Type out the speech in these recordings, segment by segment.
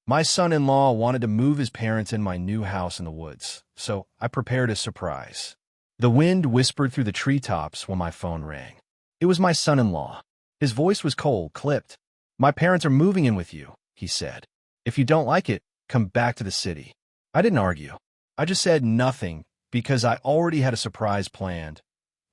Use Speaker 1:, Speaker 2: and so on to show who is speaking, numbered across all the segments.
Speaker 1: My son-in-law wanted to move his parents in my new house in the woods, so I prepared a surprise. The wind whispered through the treetops when my phone rang. It was my son-in-law. His voice was cold, clipped. "My parents are moving in with you," he said. "If you don't like it, come back to the city." I didn't argue. I just said nothing because I already had a surprise planned,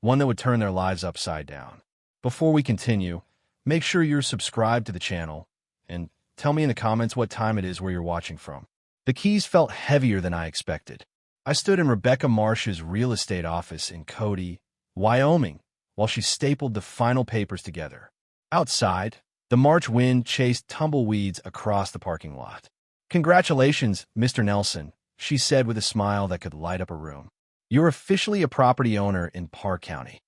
Speaker 1: one that would turn their lives upside down. Before we continue, make sure you're subscribed to the channel and tell me in the comments what time it is where you're watching from. The keys felt heavier than I expected. I stood in Rebecca Marsh's real estate office in Cody, Wyoming, while she stapled the final papers together. Outside, the March wind chased tumbleweeds across the parking lot. "Congratulations, Mr. Nelson," she said with a smile that could light up a room. "You're officially a property owner in Park County."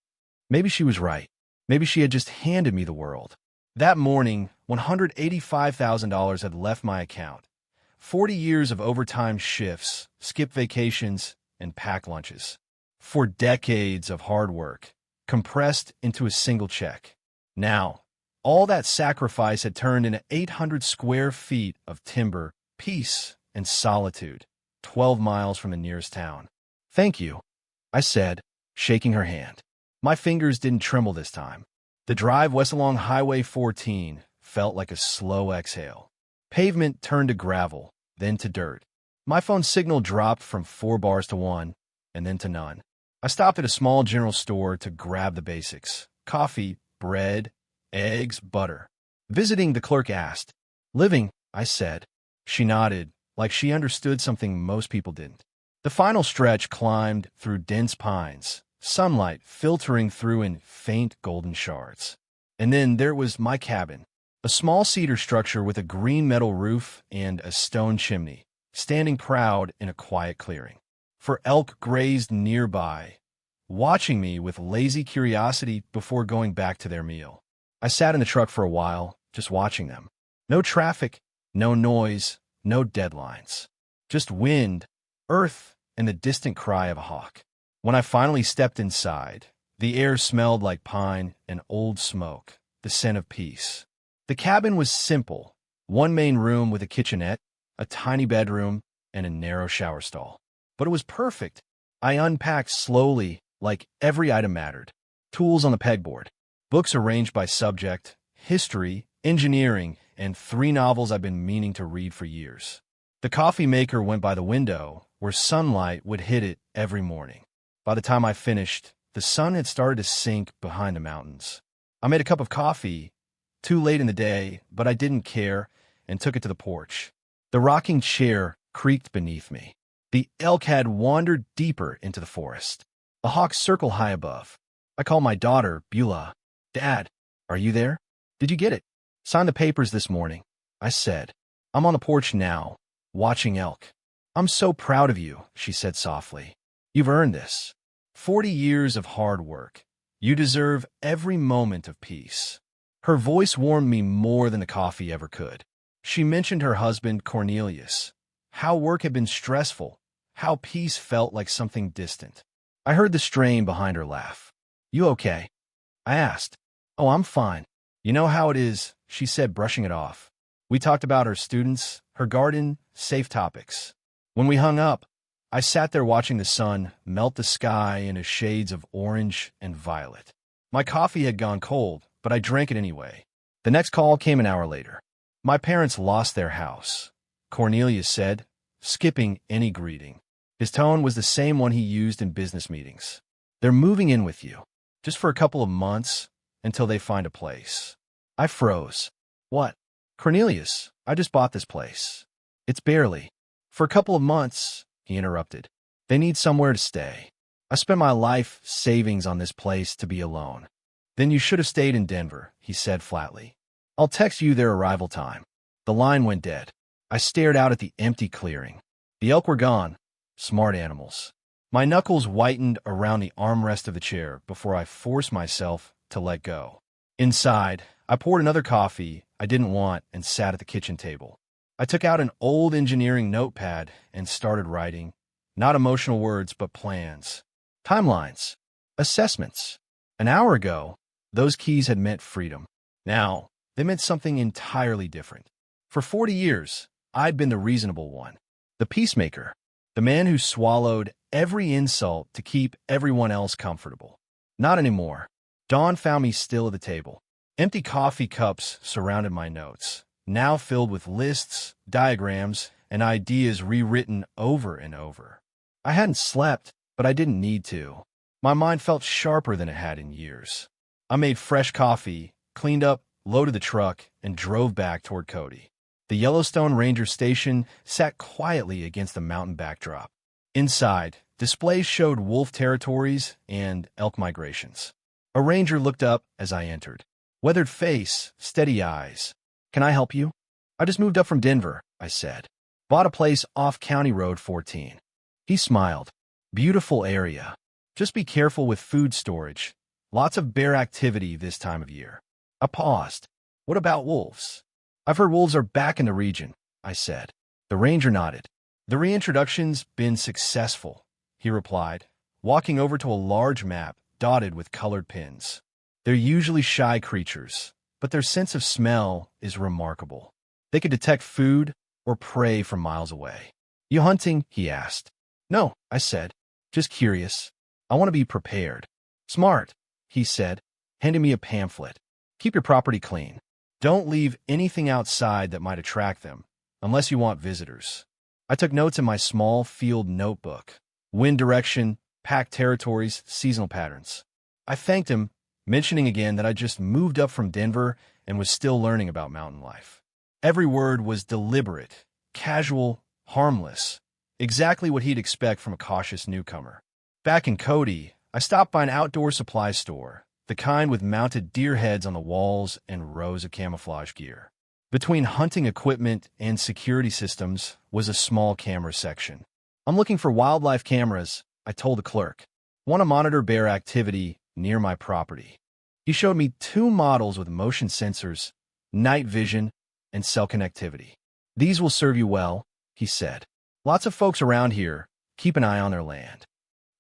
Speaker 1: Maybe she was right. Maybe she had just handed me the world. That morning, $185,000 had left my account. 40 years of overtime shifts, skipped vacations, and packed lunches. 4 decades of hard work, compressed into a single check. Now, all that sacrifice had turned into 800 square feet of timber, peace, and solitude, 12 miles from the nearest town. "Thank you," I said, shaking her hand. My fingers didn't tremble this time. The drive west along Highway 14 felt like a slow exhale. Pavement turned to gravel, then to dirt. My phone signal dropped from 4 bars to 1, and then to none. I stopped at a small general store to grab the basics: coffee, bread, eggs, butter. Visiting, the clerk asked. "Living," I said. She nodded, like she understood something most people didn't. The final stretch climbed through dense pines, sunlight filtering through in faint golden shards. And then there was my cabin, a small cedar structure with a green metal roof and a stone chimney, standing proud in a quiet clearing. For elk grazed nearby, watching me with lazy curiosity before going back to their meal. I sat in the truck for a while, just watching them. No traffic, no noise, no deadlines. Just wind, earth, and the distant cry of a hawk. When I finally stepped inside, the air smelled like pine and old smoke, the scent of peace. The cabin was simple: one main room with a kitchenette, a tiny bedroom, and a narrow shower stall. But it was perfect. I unpacked slowly, like every item mattered. Tools on the pegboard, books arranged by subject, history, engineering, and 3 novels I've been meaning to read for years. The coffee maker went by the window, where sunlight would hit it every morning. By the time I finished, the sun had started to sink behind the mountains. I made a cup of coffee, too late in the day, but I didn't care, and took it to the porch. The rocking chair creaked beneath me. The elk had wandered deeper into the forest. The hawks circled high above. I called my daughter, Beulah. "Dad, are you there? Did you get it?" "Signed the papers this morning," I said. "I'm on the porch now, watching elk." "I'm so proud of you," she said softly. "You've earned this. 40 years of hard work. You deserve every moment of peace." Her voice warmed me more than the coffee ever could. She mentioned her husband, Cornelius, how work had been stressful, how peace felt like something distant. I heard the strain behind her laugh. "You okay?" I asked. "Oh, I'm fine. You know how it is," she said, brushing it off. We talked about her students, her garden, safe topics. When we hung up, I sat there watching the sun melt the sky into shades of orange and violet. My coffee had gone cold, but I drank it anyway. The next call came an hour later. "My parents lost their house," Cornelius said, skipping any greeting. His tone was the same one he used in business meetings. "They're moving in with you, just for a couple of months, until they find a place." I froze. "What?" "Cornelius, I just bought this place. It's barely. For a couple of months," he interrupted. "They need somewhere to stay. I spent my life savings on this place to be alone." "Then you should have stayed in Denver," he said flatly. "I'll text you their arrival time." The line went dead. I stared out at the empty clearing. The elk were gone. Smart animals. My knuckles whitened around the armrest of the chair before I forced myself to let go. Inside, I poured another coffee I didn't want and sat at the kitchen table. I took out an old engineering notepad and started writing, not emotional words, but plans, timelines, assessments. An hour ago, those keys had meant freedom. Now, they meant something entirely different. For 40 years, I'd been the reasonable one, the peacemaker, the man who swallowed every insult to keep everyone else comfortable. Not anymore. Dawn found me still at the table. Empty coffee cups surrounded my notes, now filled with lists, diagrams, and ideas rewritten over and over. I hadn't slept, but I didn't need to. My mind felt sharper than it had in years. I made fresh coffee, cleaned up, loaded the truck, and drove back toward Cody. The Yellowstone Ranger Station sat quietly against the mountain backdrop. Inside, displays showed wolf territories and elk migrations. A ranger looked up as I entered. Weathered face, steady eyes. "Can I help you?" "I just moved up from Denver," I said. "Bought a place off County Road 14. He smiled. "Beautiful area. Just be careful with food storage. Lots of bear activity this time of year." I paused. "What about wolves?" "I've heard wolves are back in the region," I said. The ranger nodded. "The reintroduction's been successful," he replied, walking over to a large map dotted with colored pins. "They're usually shy creatures, but their sense of smell is remarkable. They could detect food or prey from miles away." "You hunting?" he asked. "No," I said. "Just curious. I want to be prepared." "Smart," he said, handing me a pamphlet. "Keep your property clean. Don't leave anything outside that might attract them, unless you want visitors." I took notes in my small field notebook. Wind direction, packed territories, seasonal patterns. I thanked him, mentioning again that I just moved up from Denver and was still learning about mountain life. Every word was deliberate, casual, harmless, exactly what he'd expect from a cautious newcomer. Back in Cody, I stopped by an outdoor supply store, the kind with mounted deer heads on the walls and rows of camouflage gear. Between hunting equipment and security systems was a small camera section. "I'm looking for wildlife cameras," I told the clerk. "Want to monitor bear activity near my property." He showed me 2 models with motion sensors, night vision, and cell connectivity. "These will serve you well," he said. "Lots of folks around here. Keep an eye on their land."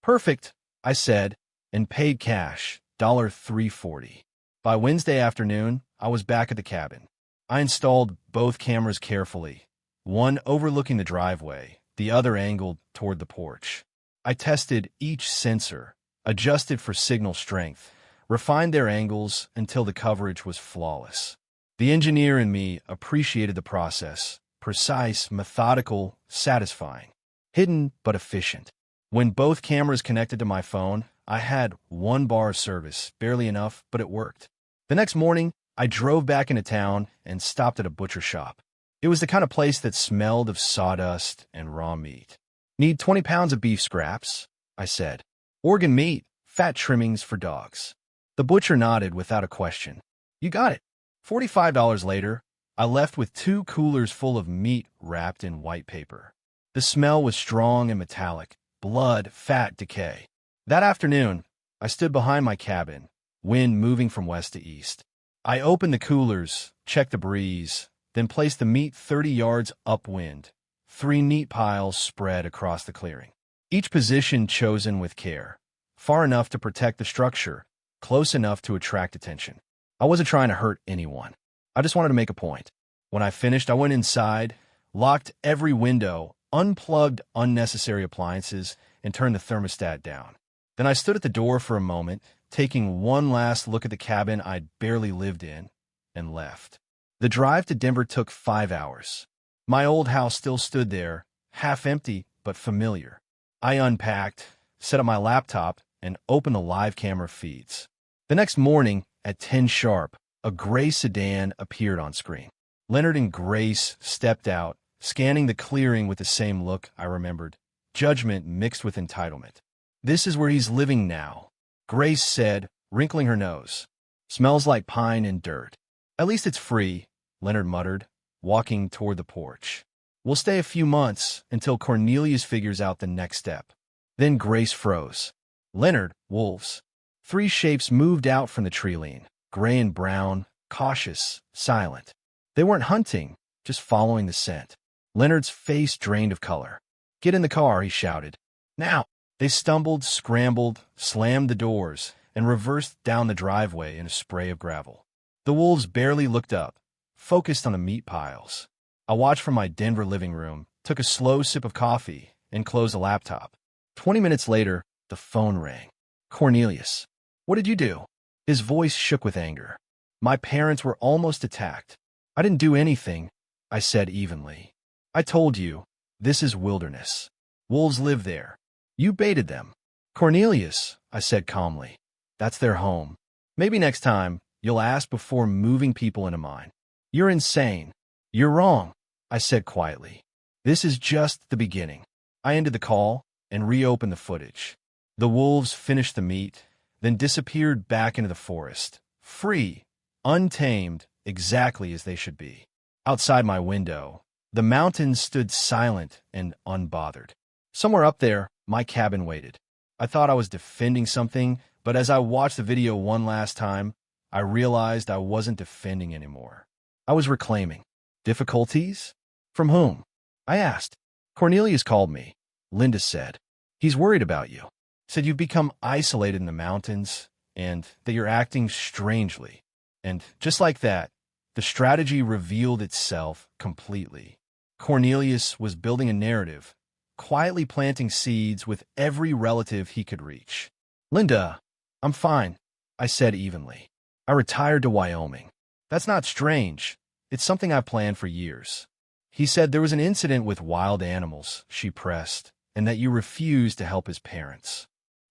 Speaker 1: "Perfect," I said, and paid cash, $3.40. By Wednesday afternoon, I was back at the cabin. I installed both cameras carefully, one overlooking the driveway, the other angled toward the porch. I tested each sensor, adjusted for signal strength, refined their angles until the coverage was flawless. The engineer in me appreciated the process, precise, methodical, satisfying, hidden but efficient. When both cameras connected to my phone, I had 1 bar of service, barely enough, but it worked. The next morning, I drove back into town and stopped at a butcher shop. It was the kind of place that smelled of sawdust and raw meat. "Need 20 pounds of beef scraps," I said. "Organ meat, fat trimmings for dogs." The butcher nodded without a question. "You got it." $45 later, I left with 2 coolers full of meat wrapped in white paper. The smell was strong and metallic, blood, fat, decay. That afternoon, I stood behind my cabin, wind moving from west to east. I opened the coolers, checked the breeze, then placed the meat 30 yards upwind, 3 neat piles spread across the clearing. Each position chosen with care, far enough to protect the structure, close enough to attract attention. I wasn't trying to hurt anyone. I just wanted to make a point. When I finished, I went inside, locked every window, unplugged unnecessary appliances, and turned the thermostat down. Then I stood at the door for a moment, taking one last look at the cabin I'd barely lived in, and left. The drive to Denver took 5 hours. My old house still stood there, half empty but familiar. I unpacked, set up my laptop, and opened the live camera feeds. The next morning, at 10 sharp, a gray sedan appeared on screen. Leonard and Grace stepped out, scanning the clearing with the same look I remembered, judgment mixed with entitlement. "This is where he's living now," Grace said, wrinkling her nose. "Smells like pine and dirt." "At least it's free," Leonard muttered, walking toward the porch. "We'll stay a few months until Cornelius figures out the next step." Then Grace froze. "Leonard, wolves." 3 shapes moved out from the tree line, gray and brown, cautious, silent. They weren't hunting, just following the scent. Leonard's face drained of color. "Get in the car," he shouted. "Now!" They stumbled, scrambled, slammed the doors, and reversed down the driveway in a spray of gravel. The wolves barely looked up, focused on the meat piles. I I watched from my Denver living room, took a slow sip of coffee, and closed the laptop. 20 minutes later, the phone rang. Cornelius. What did you do? His voice shook with anger. My parents were almost attacked. I didn't do anything, I said evenly. I told you, this is wilderness. Wolves live there. You baited them. Cornelius, I said calmly. That's their home. Maybe next time, you'll ask before moving people into mine. You're insane. You're wrong, I said quietly. This is just the beginning. I ended the call and reopened the footage. The wolves finished the meat, then disappeared back into the forest, free, untamed, exactly as they should be. Outside my window, the mountains stood silent and unbothered. Somewhere up there, my cabin waited. I thought I was defending something, but as I watched the video one last time, I realized I wasn't defending anymore. I was reclaiming. Difficulties? From whom? I asked. Cornelius called me. Linda said. He's worried about you. Said you've become isolated in the mountains and that you're acting strangely. And just like that, the strategy revealed itself completely. Cornelius was building a narrative, quietly planting seeds with every relative he could reach. Linda, I'm fine, I said evenly. I retired to Wyoming. That's not strange. It's something I've planned for years. He said there was an incident with wild animals, she pressed, and that you refused to help his parents.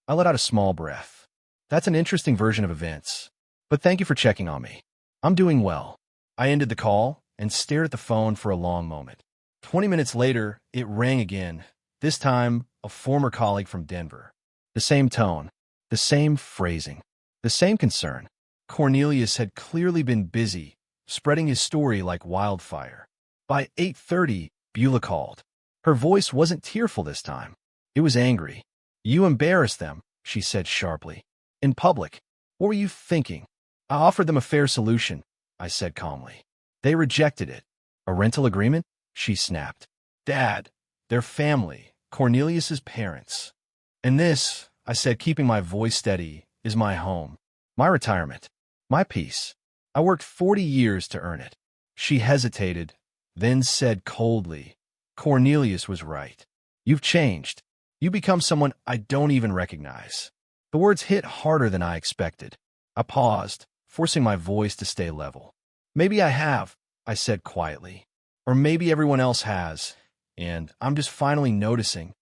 Speaker 1: I let out a small breath. That's an interesting version of events. But thank you for checking on me. I'm doing well. I ended the call and stared at the phone for a long moment. 20 minutes later, it rang again, this time a former colleague from Denver. The same tone, the same phrasing, the same concern. Cornelius had clearly been busy, spreading his story like wildfire. By 8:30, Beulah called. Her voice wasn't tearful this time. It was angry. You embarrassed them, she said sharply. In public. What were you thinking? I offered them a fair solution, I said calmly. They rejected it. A rental agreement? She snapped. Dad, their family, Cornelius's parents. And this, I said, keeping my voice steady, is my home. My retirement. My peace. I worked 40 years to earn it. She hesitated, then said coldly, Cornelius was right. You've changed. You become someone I don't even recognize. The words hit harder than I expected. I paused, forcing my voice to stay level. Maybe I have, I said quietly. Or maybe everyone else has, and I'm just finally noticing.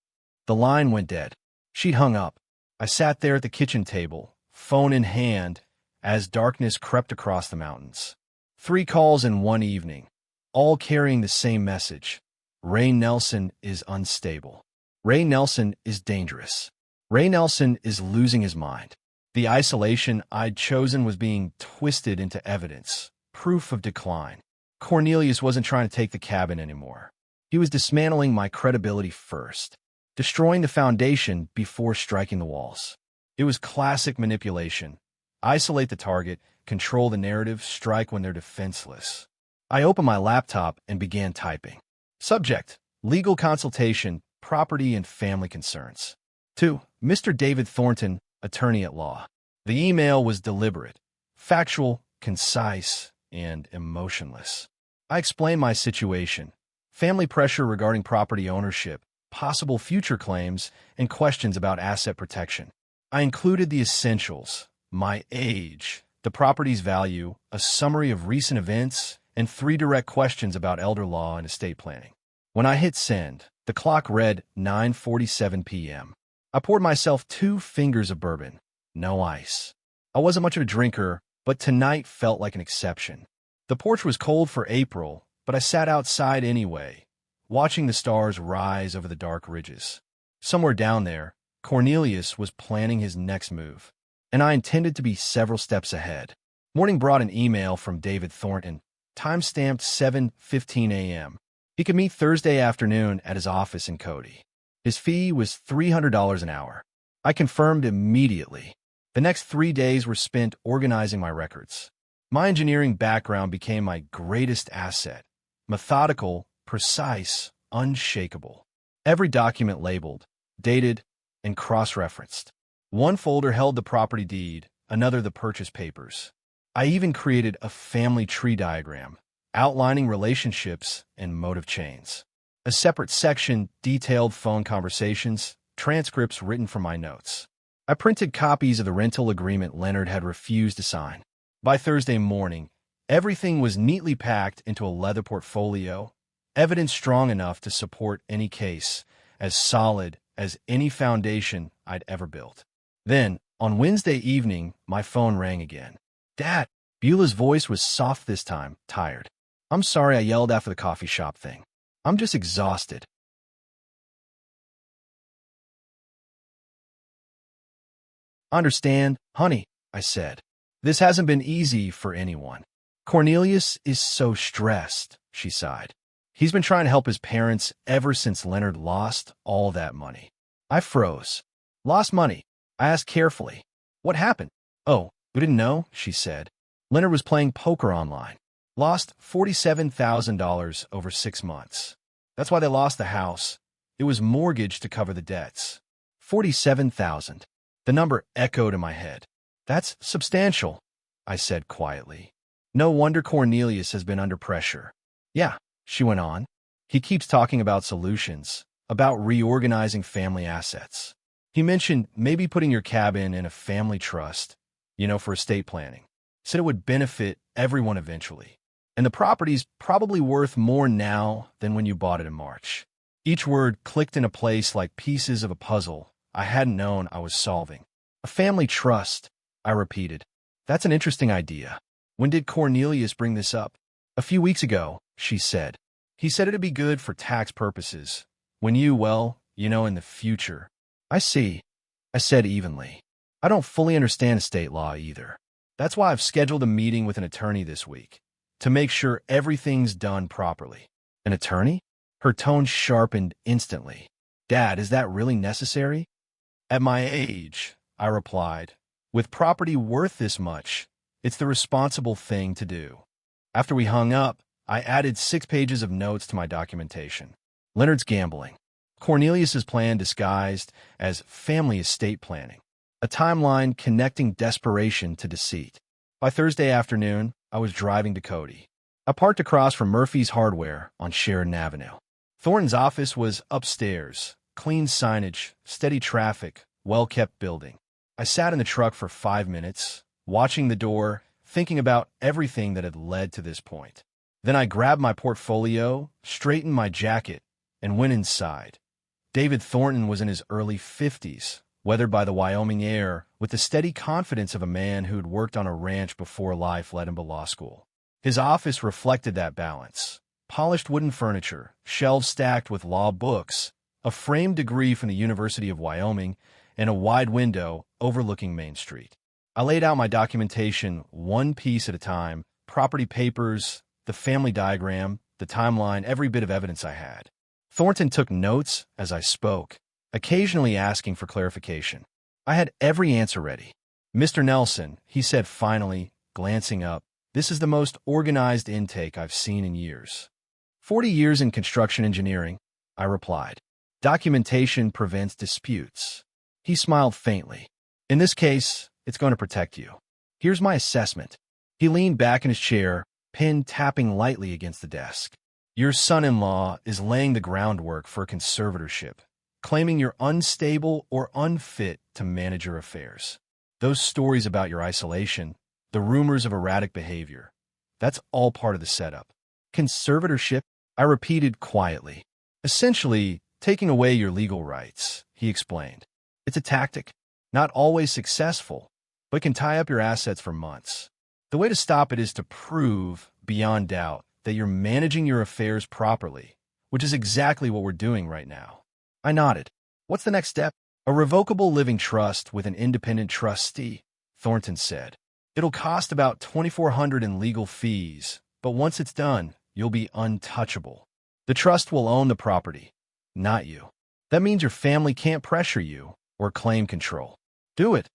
Speaker 1: The line went dead. She hung up. I sat there at the kitchen table, phone in hand, as darkness crept across the mountains. 3 calls in one evening, all carrying the same message. Ray Nelson is unstable. Ray Nelson is dangerous. Ray Nelson is losing his mind. The isolation I'd chosen was being twisted into evidence, proof of decline. Cornelius wasn't trying to take the cabin anymore. He was dismantling my credibility first, destroying the foundation before striking the walls. It was classic manipulation. Isolate the target, control the narrative, strike when they're defenseless. I opened my laptop and began typing. Subject: legal consultation, property and family concerns. To Mr. David Thornton, attorney at law. The email was deliberate, factual, concise, and emotionless. I explained my situation, family pressure regarding property ownership, possible future claims, and questions about asset protection. I included the essentials: my age, the property's value, a summary of recent events, and 3 direct questions about elder law and estate planning. When I hit send, the clock read 9:47 p.m. I poured myself 2 fingers of bourbon, no ice. I wasn't much of a drinker, but tonight felt like an exception. The porch was cold for April, but I sat outside anyway, watching the stars rise over the dark ridges. Somewhere down there, Cornelius was planning his next move, and I intended to be several steps ahead. Morning brought an email from David Thornton, time-stamped 7:15 a.m. He could meet Thursday afternoon at his office in Cody. His fee was $300 an hour. I confirmed immediately. The next 3 days were spent organizing my records. My engineering background became my greatest asset. Methodical, precise, unshakable. Every document labeled, dated, and cross-referenced. One folder held the property deed, another the purchase papers. I even created a family tree diagram, outlining relationships and motive chains. A separate section detailed phone conversations, transcripts written from my notes. I printed copies of the rental agreement Leonard had refused to sign. By Thursday morning, everything was neatly packed into a leather portfolio, evidence strong enough to support any case, as solid as any foundation I'd ever built. Then, on Wednesday evening, my phone rang again. Dad, Beulah's voice was soft this time, tired. I'm sorry I yelled after the coffee shop thing. I'm just exhausted. Understand, honey, I said. This hasn't been easy for anyone. Cornelius is so stressed, she sighed. He's been trying to help his parents ever since Leonard lost all that money. I froze. Lost money? I asked carefully. What happened? Oh, you didn't know? She said. Leonard was playing poker online. Lost $47,000 over 6 months. That's why they lost the house. It was mortgaged to cover the debts. 47,000. The number echoed in my head. That's substantial, I said quietly. No wonder Cornelius has been under pressure. Yeah, she went on. He keeps talking about solutions, about reorganizing family assets. He mentioned maybe putting your cabin in a family trust, for estate planning. Said it would benefit everyone eventually. And the property's probably worth more now than when you bought it in March. Each word clicked into place like pieces of a puzzle I hadn't known I was solving. A family trust, I repeated. That's an interesting idea. When did Cornelius bring this up? A few weeks ago, she said. He said it'd be good for tax purposes. When in the future. I see, I said evenly. I don't fully understand estate law either. That's why I've scheduled a meeting with an attorney this week, to make sure everything's done properly. An attorney? Her tone sharpened instantly. Dad, is that really necessary? At my age, I replied, with property worth this much, it's the responsible thing to do. After we hung up, I added 6 pages of notes to my documentation. Leonard's gambling. Cornelius's plan disguised as family estate planning. A timeline connecting desperation to deceit. By Thursday afternoon, I was driving to Cody. I parked across from Murphy's Hardware on Sheridan Avenue. Thornton's office was upstairs, clean signage, steady traffic, well-kept building. I sat in the truck for 5 minutes, watching the door, thinking about everything that had led to this point. Then I grabbed my portfolio, straightened my jacket, and went inside. David Thornton was in his early 50s, weathered by the Wyoming air, with the steady confidence of a man who'd worked on a ranch before life led him to law school. His office reflected that balance. Polished wooden furniture, shelves stacked with law books, a framed degree from the University of Wyoming, and a wide window overlooking Main Street. I laid out my documentation one piece at a time, property papers, the family diagram, the timeline, every bit of evidence I had. Thornton took notes as I spoke, occasionally asking for clarification. I had every answer ready. Mr. Nelson, he said finally, glancing up, this is the most organized intake I've seen in years. 40 years in construction engineering, I replied. Documentation prevents disputes. He smiled faintly. In this case, it's going to protect you. Here's my assessment. He leaned back in his chair, pen tapping lightly against the desk. Your son-in-law is laying the groundwork for a conservatorship, claiming you're unstable or unfit to manage your affairs. Those stories about your isolation, the rumors of erratic behavior, that's all part of the setup. Conservatorship, I repeated quietly. Essentially, taking away your legal rights, he explained. It's a tactic, not always successful, but can tie up your assets for months. The way to stop it is to prove, beyond doubt, that you're managing your affairs properly, which is exactly what we're doing right now. I nodded. What's the next step? A revocable living trust with an independent trustee, Thornton said. It'll cost about $2,400 in legal fees, but once it's done, you'll be untouchable. The trust will own the property, not you. That means your family can't pressure you or claim control. Do it,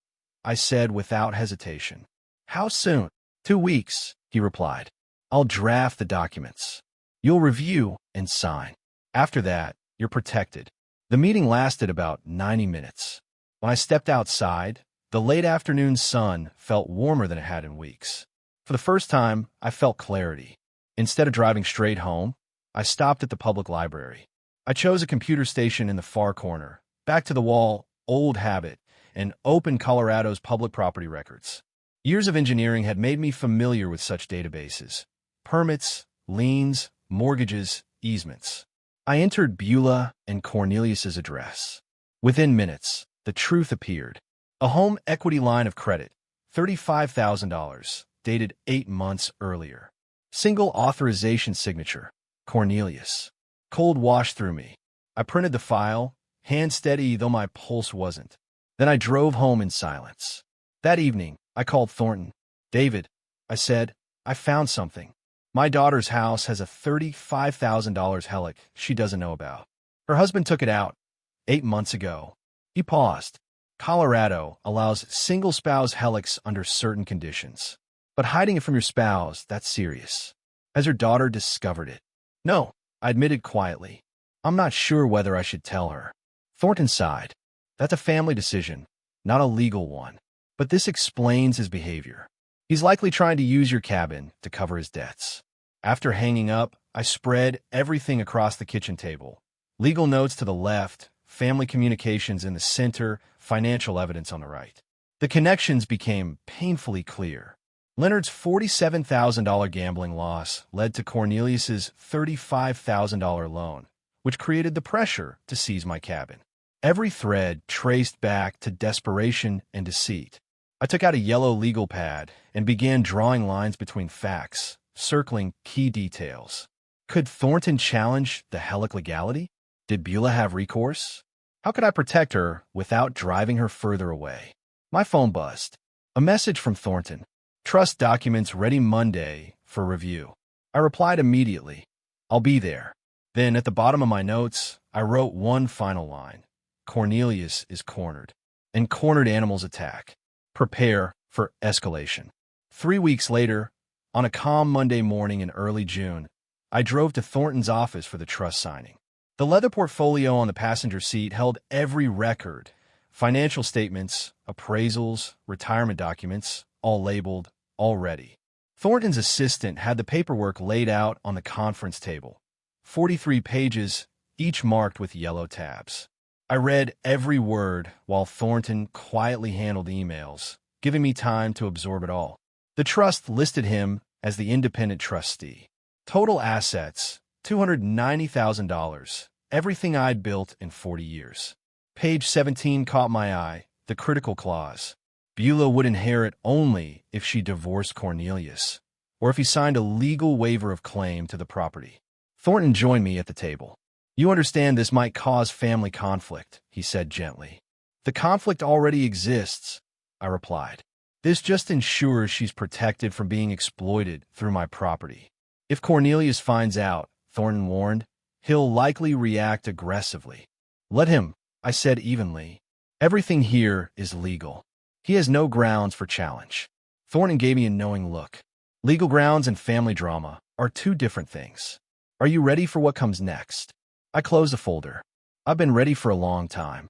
Speaker 1: I said without hesitation. How soon? 2 weeks, he replied. I'll draft the documents. You'll review and sign. After that, you're protected. The meeting lasted about 90 minutes. When I stepped outside, the late afternoon sun felt warmer than it had in weeks. For the first time, I felt clarity. Instead of driving straight home, I stopped at the public library. I chose a computer station in the far corner, back to the wall, old habit, and opened Colorado's public property records. Years of engineering had made me familiar with such databases: permits, liens, mortgages, easements. I entered Beulah and Cornelius's address. Within minutes, the truth appeared. A home equity line of credit, $35,000, dated 8 months earlier. Single authorization signature, Cornelius. Cold washed through me. I printed the file, hand steady though my pulse wasn't. Then I drove home in silence. That evening, I called Thornton. "David," I said, "I found something. My daughter's house has a $35,000 helic she doesn't know about. Her husband took it out 8 months ago." He paused. "Colorado allows single-spouse helics under certain conditions. But hiding it from your spouse, that's serious. Has your daughter discovered it?" "No," I admitted quietly. "I'm not sure whether I should tell her." Thornton sighed. "That's a family decision, not a legal one. But this explains his behavior. He's likely trying to use your cabin to cover his debts." After hanging up, I spread everything across the kitchen table. Legal notes to the left, family communications in the center, financial evidence on the right. The connections became painfully clear. Leonard's $47,000 gambling loss led to Cornelius's $35,000 loan, which created the pressure to seize my cabin. Every thread traced back to desperation and deceit. I took out a yellow legal pad and began drawing lines between facts, circling key details. Could Thornton challenge the helic legality? Did Beulah have recourse? How could I protect her without driving her further away? My phone buzzed. A message from Thornton. "Trust documents ready Monday for review." I replied immediately. "I'll be there." Then at the bottom of my notes, I wrote one final line. "Cornelius is cornered, and cornered animals attack. Prepare for escalation." 3 weeks later, on a calm Monday morning in early June, I drove to Thornton's office for the trust signing. The leather portfolio on the passenger seat held every record: financial statements, appraisals, retirement documents, all labeled, all ready. Thornton's assistant had the paperwork laid out on the conference table. 43 pages, each marked with yellow tabs. I read every word while Thornton quietly handled emails, giving me time to absorb it all. The trust listed him as the independent trustee. Total assets, $290,000, everything I'd built in 40 years. Page 17 caught my eye, the critical clause. Beulah would inherit only if she divorced Cornelius, or if he signed a legal waiver of claim to the property. Thornton joined me at the table. "You understand this might cause family conflict," he said gently. "The conflict already exists," I replied. "This just ensures she's protected from being exploited through my property. If Cornelius finds out," Thornton warned, "he'll likely react aggressively." "Let him," I said evenly. "Everything here is legal. He has no grounds for challenge." Thornton gave me a knowing look. "Legal grounds and family drama are two different things. Are you ready for what comes next?" I closed the folder. "I've been ready for a long time.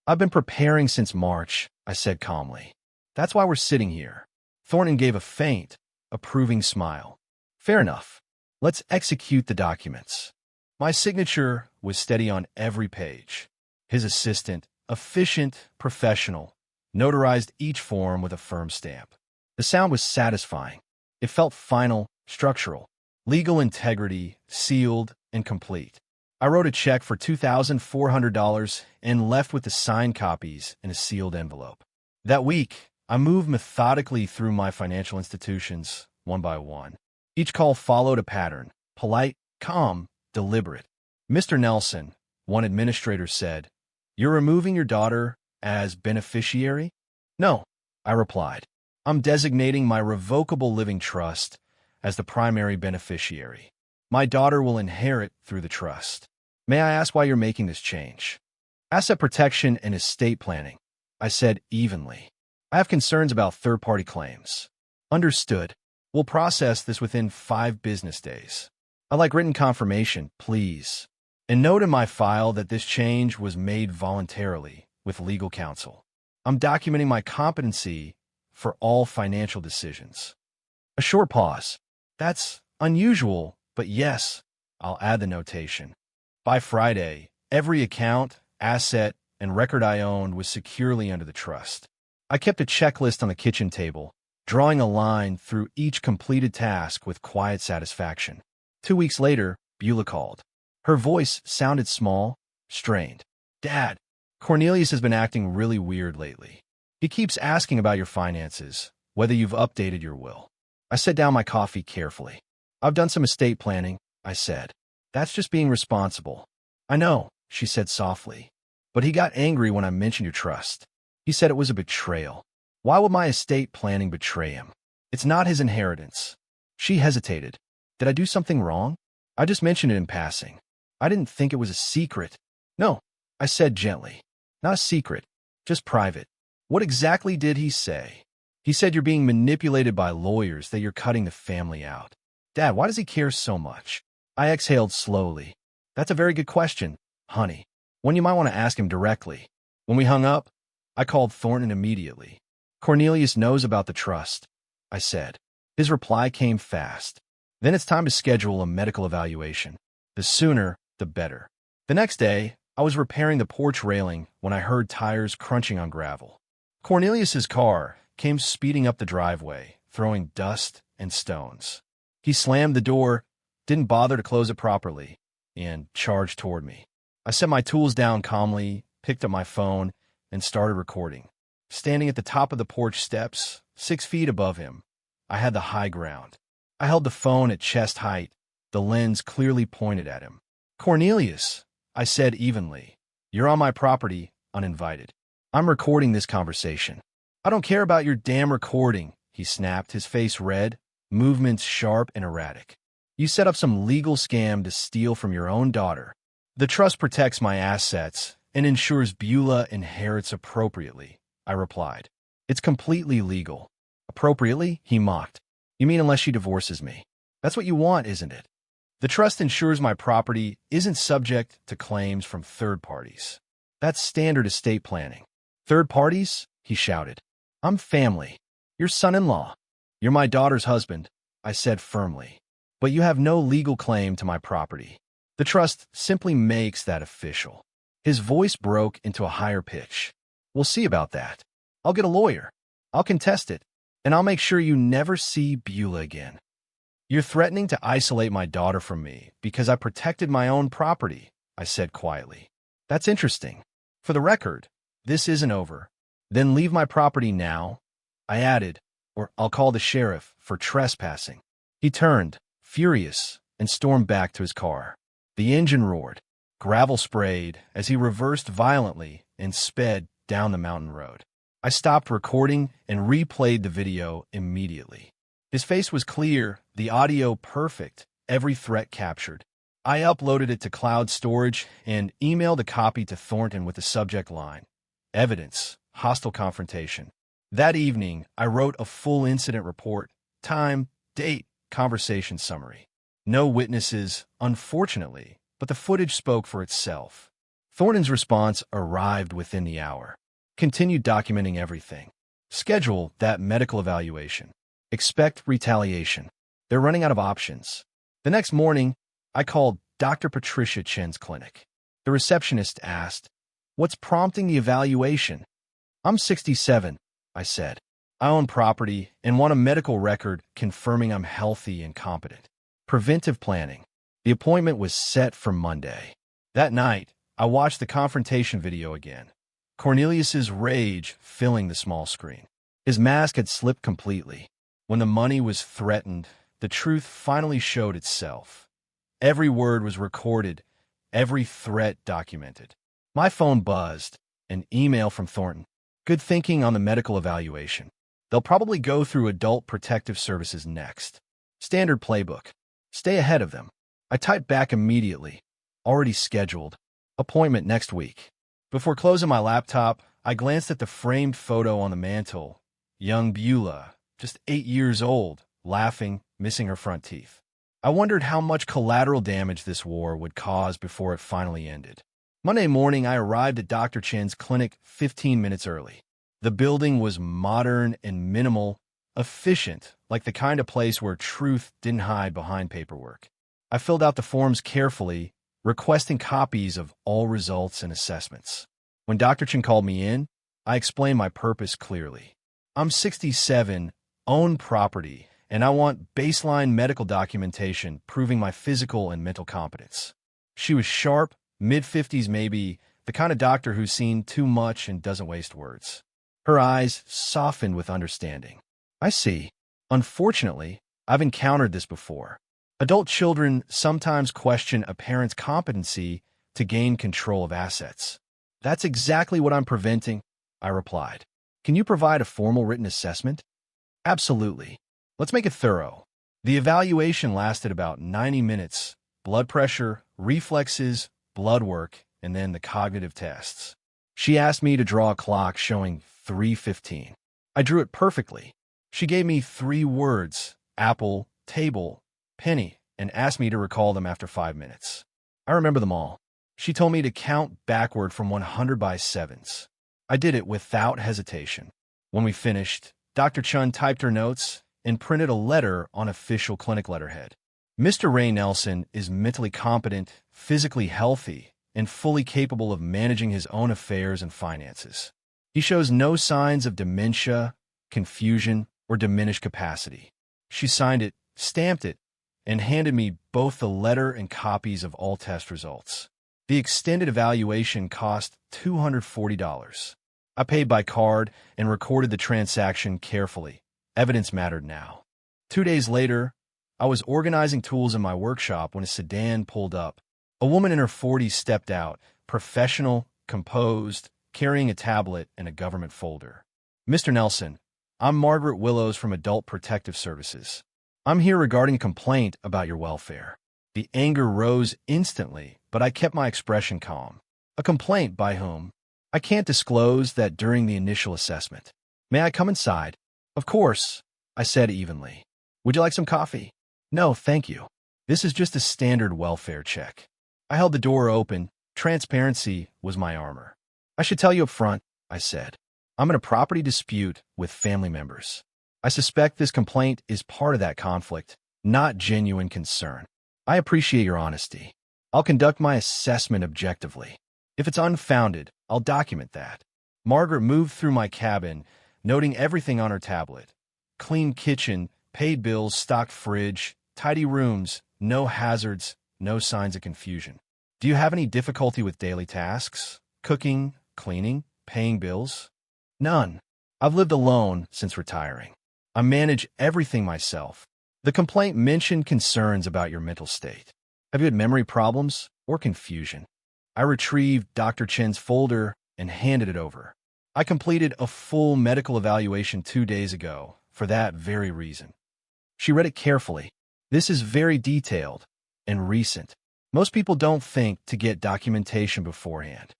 Speaker 1: I've been preparing since March," I said calmly. "That's why we're sitting here." Thornton gave a faint, approving smile. "Fair enough. Let's execute the documents." My signature was steady on every page. His assistant, efficient, professional, notarized each form with a firm stamp. The sound was satisfying. It felt final, structural. Legal integrity, sealed, and complete. I wrote a check for $2,400 and left with the signed copies in a sealed envelope. That week, I moved methodically through my financial institutions, one by one. Each call followed a pattern: polite, calm, deliberate. "Mr. Nelson," one administrator said, "you're removing your daughter as beneficiary?" "No," I replied. "I'm designating my revocable living trust as the primary beneficiary. My daughter will inherit through the trust." "May I ask why you're making this change?" "Asset protection and estate planning," I said evenly. "I have concerns about third-party claims." "Understood. We'll process this within 5 business days. I'd like written confirmation, please. And note in my file that this change was made voluntarily with legal counsel. I'm documenting my competency for all financial decisions." A short pause. "That's Unusual, but yes, I'll add the notation. By Friday, every account, asset, and record I owned was securely under the trust. I kept a checklist on the kitchen table, drawing a line through each completed task with quiet satisfaction. 2 weeks later, Beulah called. Her voice sounded small, strained. Dad, Cornelius has been acting really weird lately. He keeps asking about your finances, whether you've updated your will. I set down my coffee carefully. I've done some estate planning, I said. That's just being responsible. I know, she said softly. But he got angry when I mentioned your trust. He said it was a betrayal. Why would my estate planning betray him? It's not his inheritance. She hesitated. Did I do something wrong? I just mentioned it in passing. I didn't think it was a secret. No, I said gently. Not a secret, just private. What exactly did he say? He said you're being manipulated by lawyers, that you're cutting the family out. Dad, why does he care so much? I exhaled slowly. That's a very good question, honey. One you might want to ask him directly. When we hung up, I called Thornton immediately. Cornelius knows about the trust, I said. His reply came fast. Then it's time to schedule a medical evaluation. The sooner, the better. The next day, I was repairing the porch railing when I heard tires crunching on gravel. Cornelius's car came speeding up the driveway, throwing dust and stones. He slammed the door, didn't bother to close it properly, and charged toward me. I set my tools down calmly, picked up my phone, and started recording. Standing at the top of the porch steps, 6 feet above him, I had the high ground. I held the phone at chest height, the lens clearly pointed at him. Cornelius, I said evenly, you're on my property, uninvited. I'm recording this conversation. I don't care about your damn recording, he snapped, his face red, movements sharp and erratic. You set up some legal scam to steal from your own daughter. The trust protects my assets and ensures Beulah inherits appropriately, I replied. It's completely legal. Appropriately? He mocked. You mean unless she divorces me? That's what you want, isn't it? The trust ensures my property isn't subject to claims from third parties. That's standard estate planning. Third parties? He shouted. I'm family. Your son-in-law. You're my daughter's husband, I said firmly. But you have no legal claim to my property. The trust simply makes that official. His voice broke into a higher pitch. We'll see about that. I'll get a lawyer. I'll contest it. And I'll make sure you never see Beulah again. You're threatening to isolate my daughter from me because I protected my own property, I said quietly. That's interesting. For the record, this isn't over. Then leave my property now, I added, or I'll call the sheriff for trespassing. He turned, furious, and stormed back to his car. The engine roared. Gravel sprayed as he reversed violently and sped down the mountain road. I stopped recording and replayed the video immediately. His face was clear, the audio perfect, every threat captured. I uploaded it to cloud storage and emailed a copy to Thornton with the subject line, Evidence, Hostile Confrontation. That evening, I wrote a full incident report, time, date, conversation summary. No witnesses, unfortunately, but the footage spoke for itself. Thornton's response arrived within the hour. Continued documenting everything. Schedule that medical evaluation. Expect retaliation. They're running out of options. The next morning, I called Dr. Patricia Chen's clinic. The receptionist asked, "What's prompting the evaluation?" "I'm 67, I said. "I own property and want a medical record confirming I'm healthy and competent." Preventive planning. The appointment was set for Monday. That night, I watched the confrontation video again. Cornelius's rage filling the small screen. His mask had slipped completely. When the money was threatened, the truth finally showed itself. Every word was recorded, every threat documented. My phone buzzed, an email from Thornton. Good thinking on the medical evaluation. They'll probably go through Adult Protective Services next. Standard playbook. Stay ahead of them. I typed back immediately. Already scheduled. Appointment next week. Before closing my laptop, I glanced at the framed photo on the mantle. Young Beulah, just 8 years old, laughing, missing her front teeth. I wondered how much collateral damage this war would cause before it finally ended. Monday morning, I arrived at Dr. Chen's clinic 15 minutes early. The building was modern and minimal, efficient, like the kind of place where truth didn't hide behind paperwork. I filled out the forms carefully, requesting copies of all results and assessments. When Dr. Chen called me in, I explained my purpose clearly. I'm 67, own property, and I want baseline medical documentation proving my physical and mental competence. She was sharp, mid-50s maybe, the kind of doctor who's seen too much and doesn't waste words. Her eyes softened with understanding. I see. Unfortunately, I've encountered this before. Adult children sometimes question a parent's competency to gain control of assets. That's exactly what I'm preventing, I replied. Can you provide a formal written assessment? Absolutely. Let's make it thorough. The evaluation lasted about 90 minutes. Blood pressure, reflexes, blood work, and then the cognitive tests. She asked me to draw a clock showing 3:15. I drew it perfectly. She gave me 3 words, apple, table, penny, and asked me to recall them after 5 minutes. I remember them all. She told me to count backward from 100 by sevens. I did it without hesitation. When we finished, Dr. Chun typed her notes and printed a letter on official clinic letterhead. Mr. Ray Nelson is mentally competent, physically healthy, and fully capable of managing his own affairs and finances. He shows no signs of dementia, confusion, or diminished capacity. She signed it, stamped it, and handed me both the letter and copies of all test results. The extended evaluation cost $240. I paid by card and recorded the transaction carefully. Evidence mattered now. 2 days later, I was organizing tools in my workshop when a sedan pulled up. A woman in her 40s stepped out, professional, composed, carrying a tablet and a government folder. Mr. Nelson, I'm Margaret Willows from Adult Protective Services. I'm here regarding a complaint about your welfare. The anger rose instantly, but I kept my expression calm. A complaint by whom? I can't disclose that during the initial assessment. May I come inside? Of course, I said evenly. Would you like some coffee? No, thank you. This is just a standard welfare check. I held the door open. Transparency was my armor. I should tell you up front, I said. I'm in a property dispute with family members. I suspect this complaint is part of that conflict, not genuine concern. I appreciate your honesty. I'll conduct my assessment objectively. If it's unfounded, I'll document that. Margaret moved through my cabin, noting everything on her tablet. Clean kitchen, paid bills, stocked fridge, tidy rooms, no hazards, no signs of confusion. Do you have any difficulty with daily tasks? Cooking, cleaning, paying bills? None. I've lived alone since retiring. I manage everything myself. The complaint mentioned concerns about your mental state. Have you had memory problems or confusion? I retrieved Dr. Chen's folder and handed it over. I completed a full medical evaluation 2 days ago for that very reason. She read it carefully. This is very detailed and recent. Most people don't think to get documentation beforehand.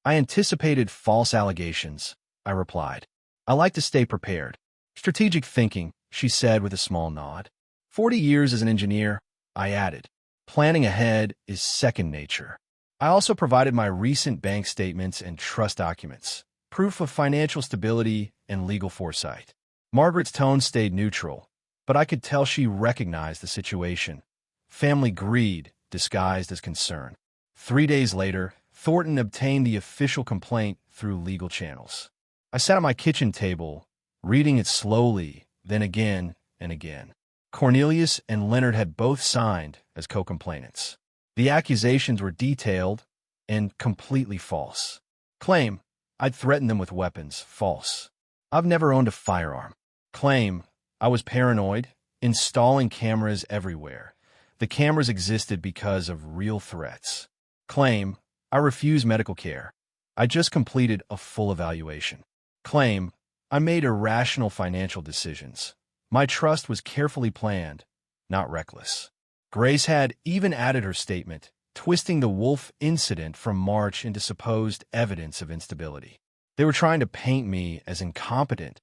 Speaker 1: I anticipated false allegations, I replied. I like to stay prepared. Strategic thinking, she said with a small nod. 40 years as an engineer, I added. Planning ahead is second nature. I also provided my recent bank statements and trust documents, proof of financial stability and legal foresight. Margaret's tone stayed neutral, but I could tell she recognized the situation. Family greed disguised as concern. 3 days later, Thornton obtained the official complaint through legal channels. I sat at my kitchen table, reading it slowly, then again and again. Cornelius and Leonard had both signed as co-complainants. The accusations were detailed and completely false. Claim, I'd threatened them with weapons. False. I've never owned a firearm. Claim, I was paranoid, installing cameras everywhere. The cameras existed because of real threats. Claim, I refuse medical care. I just completed a full evaluation. Claim, I made irrational financial decisions. My trust was carefully planned, not reckless. Grace had even added her statement, twisting the Wolf incident from March into supposed evidence of instability. They were trying to paint me as incompetent,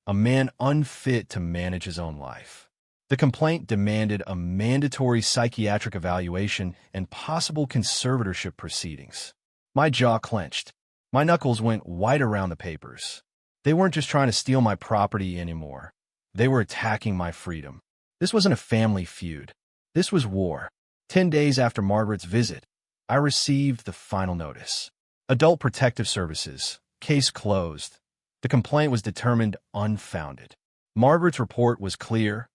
Speaker 1: a man unfit to manage his own life. The complaint demanded a mandatory psychiatric evaluation and possible conservatorship proceedings. My jaw clenched. My knuckles went white around the papers. They weren't just trying to steal my property anymore. They were attacking my freedom. This wasn't a family feud. This was war. 10 days after Margaret's visit, I received the final notice. Adult Protective Services. Case closed. The complaint was determined unfounded. Margaret's report was clear.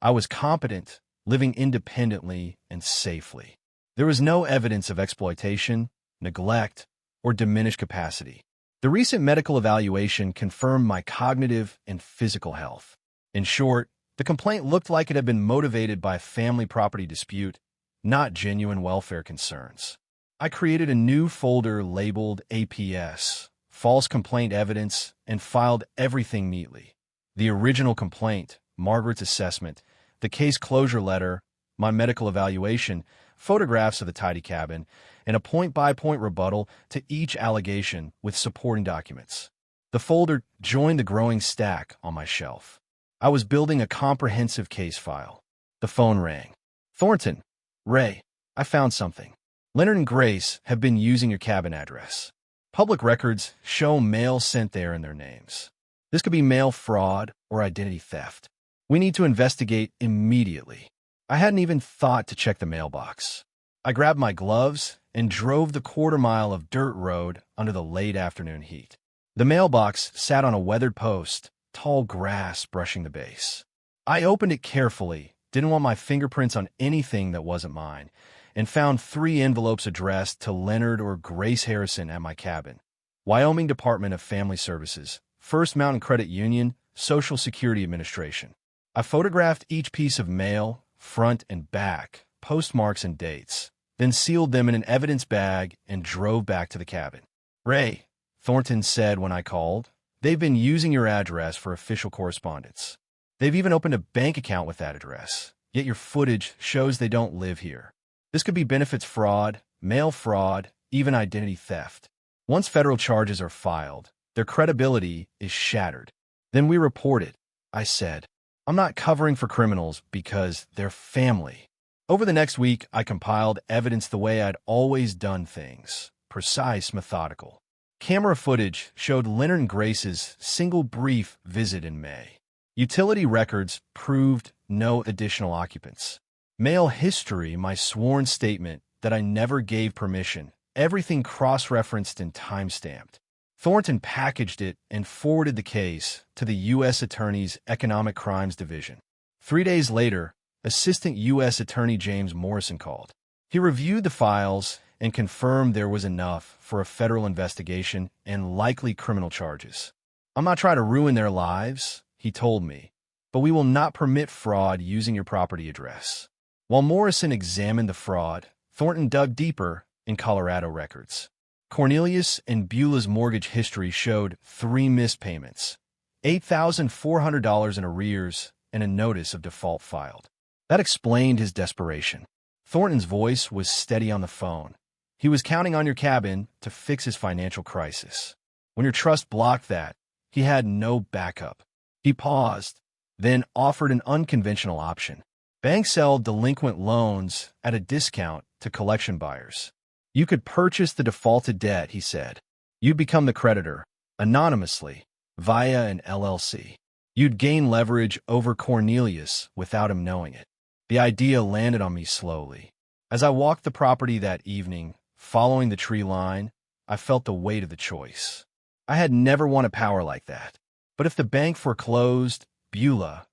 Speaker 1: I was competent, living independently and safely. There was no evidence of exploitation, neglect, or diminished capacity. The recent medical evaluation confirmed my cognitive and physical health. In short, the complaint looked like it had been motivated by a family property dispute, not genuine welfare concerns. I created a new folder labeled APS, False Complaint Evidence, and filed everything neatly. The original complaint, Margaret's assessment, the case closure letter, my medical evaluation, photographs of the tidy cabin, and a point-by-point rebuttal to each allegation with supporting documents. The folder joined the growing stack on my shelf. I was building a comprehensive case file. The phone rang. Thornton. Ray, I found something. Leonard and Grace have been using your cabin address. Public records show mail sent there in their names. This could be mail fraud or identity theft. We need to investigate immediately. I hadn't even thought to check the mailbox. I grabbed my gloves and drove the quarter-mile of dirt road under the late afternoon heat. The mailbox sat on a weathered post, tall grass brushing the base. I opened it carefully, didn't want my fingerprints on anything that wasn't mine, and found 3 envelopes addressed to Leonard or Grace Harrison at my cabin. Wyoming Department of Family Services, First Mountain Credit Union, Social Security Administration. I photographed each piece of mail, front and back, postmarks and dates, then sealed them in an evidence bag and drove back to the cabin. Ray, Thornton said when I called, they've been using your address for official correspondence. They've even opened a bank account with that address, yet your footage shows they don't live here. This could be benefits fraud, mail fraud, even identity theft. Once federal charges are filed, their credibility is shattered. Then we report it, I said. I'm not covering for criminals because they're family. Over the next week, I compiled evidence the way I'd always done things, precise, methodical. Camera footage showed Leonard and Grace's single brief visit in May. Utility records proved no additional occupants. Mail history, my sworn statement that I never gave permission, everything cross-referenced and time-stamped. Thornton packaged it and forwarded the case to the U.S. Attorney's Economic Crimes Division. 3 days later, Assistant U.S. Attorney James Morrison called. He reviewed the files and confirmed there was enough for a federal investigation and likely criminal charges. I'm not trying to ruin their lives, he told me, but we will not permit fraud using your property address. While Morrison examined the fraud, Thornton dug deeper in Colorado records. Cornelius and Beulah's mortgage history showed 3 missed payments, $8,400 in arrears, and a notice of default filed. That explained his desperation. Thornton's voice was steady on the phone. He was counting on your cabin to fix his financial crisis. When your trust blocked that, he had no backup. He paused, then offered an unconventional option. Banks sell delinquent loans at a discount to collection buyers. You could purchase the defaulted debt, he said. You'd become the creditor, anonymously, via an LLC. You'd gain leverage over Cornelius without him knowing it. The idea landed on me slowly. As I walked the property that evening, following the tree line, I felt the weight of the choice. I had never wanted power like that. But if the bank foreclosed, Beulah,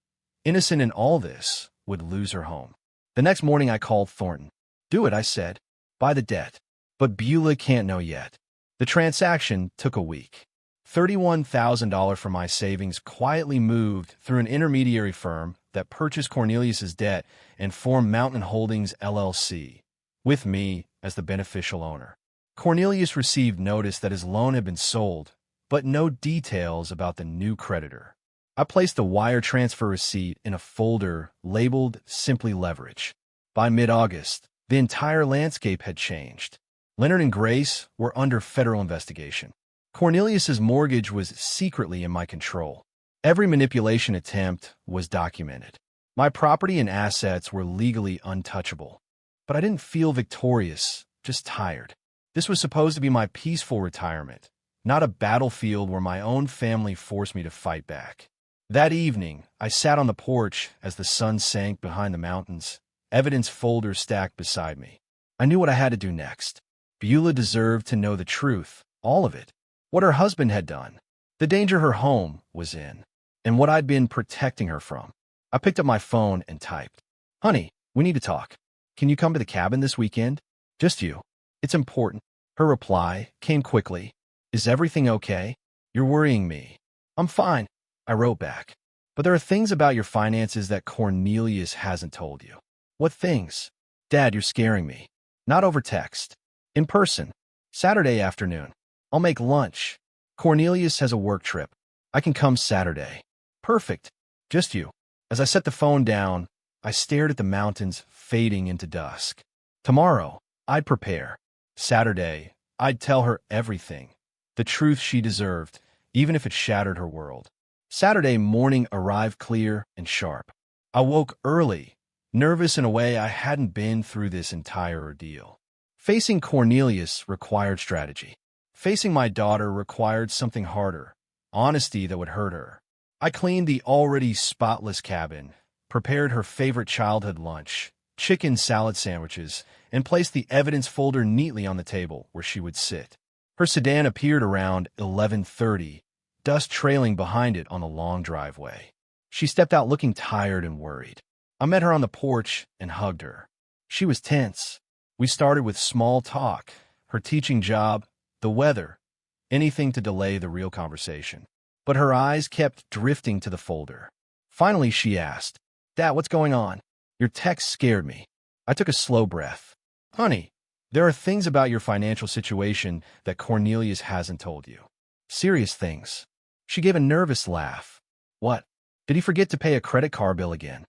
Speaker 1: innocent in all this, would lose her home. The next morning I called Thornton. Do it, I said. Buy the debt. But Beulah can't know yet. The transaction took a week. $31,000 from my savings quietly moved through an intermediary firm that purchased Cornelius's debt and formed Mountain Holdings LLC, with me as the beneficial owner. Cornelius received notice that his loan had been sold, but no details about the new creditor. I placed the wire transfer receipt in a folder labeled Simply Leverage. By mid-August, the entire landscape had changed. Leonard and Grace were under federal investigation. Cornelius's mortgage was secretly in my control. Every manipulation attempt was documented. My property and assets were legally untouchable. But I didn't feel victorious, just tired. This was supposed to be my peaceful retirement, not a battlefield where my own family forced me to fight back. That evening, I sat on the porch as the sun sank behind the mountains, evidence folders stacked beside me. I knew what I had to do next. Beulah deserved to know the truth, all of it. What her husband had done, the danger her home was in, and what I'd been protecting her from. I picked up my phone and typed, "Honey, we need to talk. Can you come to the cabin this weekend? Just you. It's important." Her reply came quickly. "Is everything okay? You're worrying me." "I'm fine," I wrote back. "But there are things about your finances that Cornelius hasn't told you." "What things?" "Dad, you're scaring me." "Not over text. In person. Saturday afternoon. I'll make lunch. Cornelius has a work trip. I can come Saturday." "Perfect. Just you." As I set the phone down, I stared at the mountains fading into dusk. Tomorrow, I'd prepare. Saturday, I'd tell her everything. The truth she deserved, even if it shattered her world. Saturday morning arrived clear and sharp. I woke early, nervous in a way I hadn't been through this entire ordeal. Facing Cornelius required strategy. Facing my daughter required something harder, honesty that would hurt her. I cleaned the already spotless cabin, prepared her favorite childhood lunch, chicken salad sandwiches, and placed the evidence folder neatly on the table where she would sit. Her sedan appeared around 11:30, dust trailing behind it on the long driveway. She stepped out looking tired and worried. I met her on the porch and hugged her. She was tense. We started with small talk, her teaching job, the weather, anything to delay the real conversation. But her eyes kept drifting to the folder. Finally, she asked, "Dad, what's going on? Your text scared me." I took a slow breath. "Honey, there are things about your financial situation that Cornelius hasn't told you. Serious things." She gave a nervous laugh. "What? Did he forget to pay a credit card bill again?"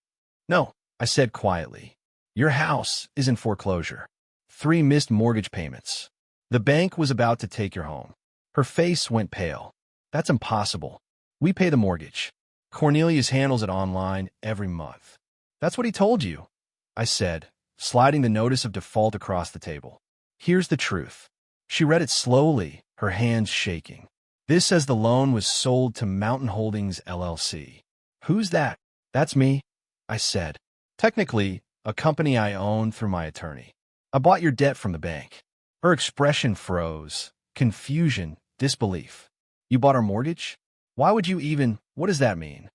Speaker 1: "No," I said quietly. "Your house is in foreclosure. 3 missed mortgage payments. The bank was about to take your home." Her face went pale. "That's impossible. We pay the mortgage. Cornelius handles it online every month." "That's what he told you," I said, sliding the notice of default across the table. "Here's the truth." She read it slowly, her hands shaking. "This says the loan was sold to Mountain Holdings, LLC. "Who's that?" "That's me," I said. "Technically, a company I own through my attorney. I bought your debt from the bank." Her expression froze. Confusion, disbelief. "You bought our mortgage? Why would you even— what does that mean?"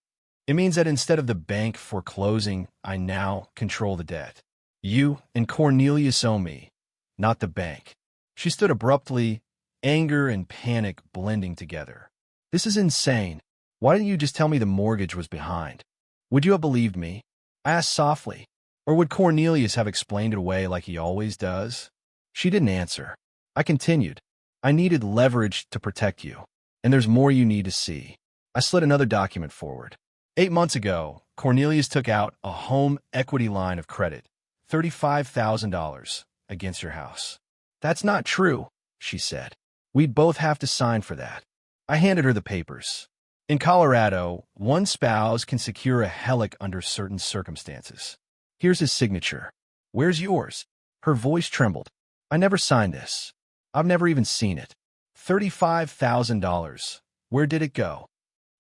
Speaker 1: "It means that instead of the bank foreclosing, I now control the debt. You and Cornelius owe me, not the bank." She stood abruptly, anger and panic blending together. "This is insane. Why didn't you just tell me the mortgage was behind? Would you have believed me?" I asked softly. "Or would Cornelius have explained it away like he always does?" She didn't answer. I continued. "I needed leverage to protect you. And there's more you need to see." I slid another document forward. 8 months ago, Cornelius took out a home equity line of credit, $35,000, against your house. "That's not true," she said. "We'd both have to sign for that." I handed her the papers. In Colorado, one spouse can secure a HELOC under certain circumstances. "Here's his signature. Where's yours?" Her voice trembled. "I never signed this. I've never even seen it." $35,000. Where did it go?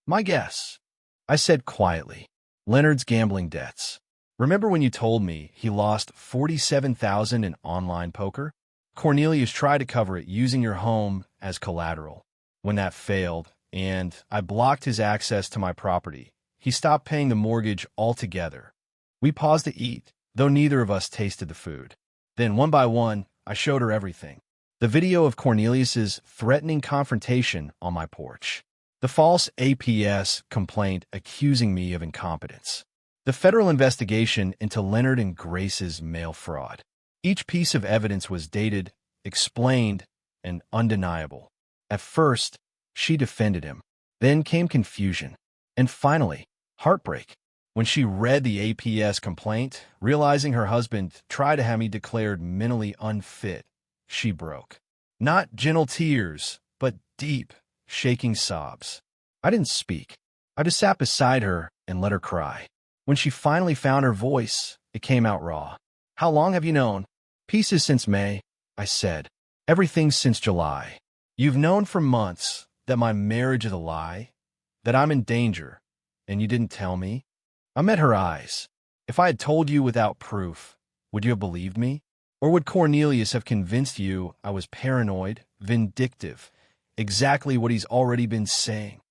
Speaker 1: "My guess," I said quietly. "Leonard's gambling debts. Remember when you told me he lost $47,000 in online poker? Cornelius tried to cover it using your home as collateral. When that failed, and I blocked his access to my property, he stopped paying the mortgage altogether. We paused to eat, though neither of us tasted the food. Then, one by one, I showed her everything. The video of Cornelius's threatening confrontation on my porch. The false APS complaint accusing me of incompetence. The federal investigation into Leonard and Grace's mail fraud. Each piece of evidence was dated, explained, and undeniable. At first, she defended him. Then came confusion. And finally, heartbreak. When she read the APS complaint, realizing her husband tried to have me declared mentally unfit, she broke. Not gentle tears, but deep, shaking sobs. I didn't speak. I just sat beside her and let her cry. When she finally found her voice, it came out raw. "How long have you known?" "Pieces since May," I said. "Everything since July. You've known for months that my marriage is a lie, that I'm in danger, And you didn't tell me? I met her eyes. If I had told you without proof, would you have believed me? Or would Cornelius have convinced you I was paranoid, vindictive, exactly what he's already been saying?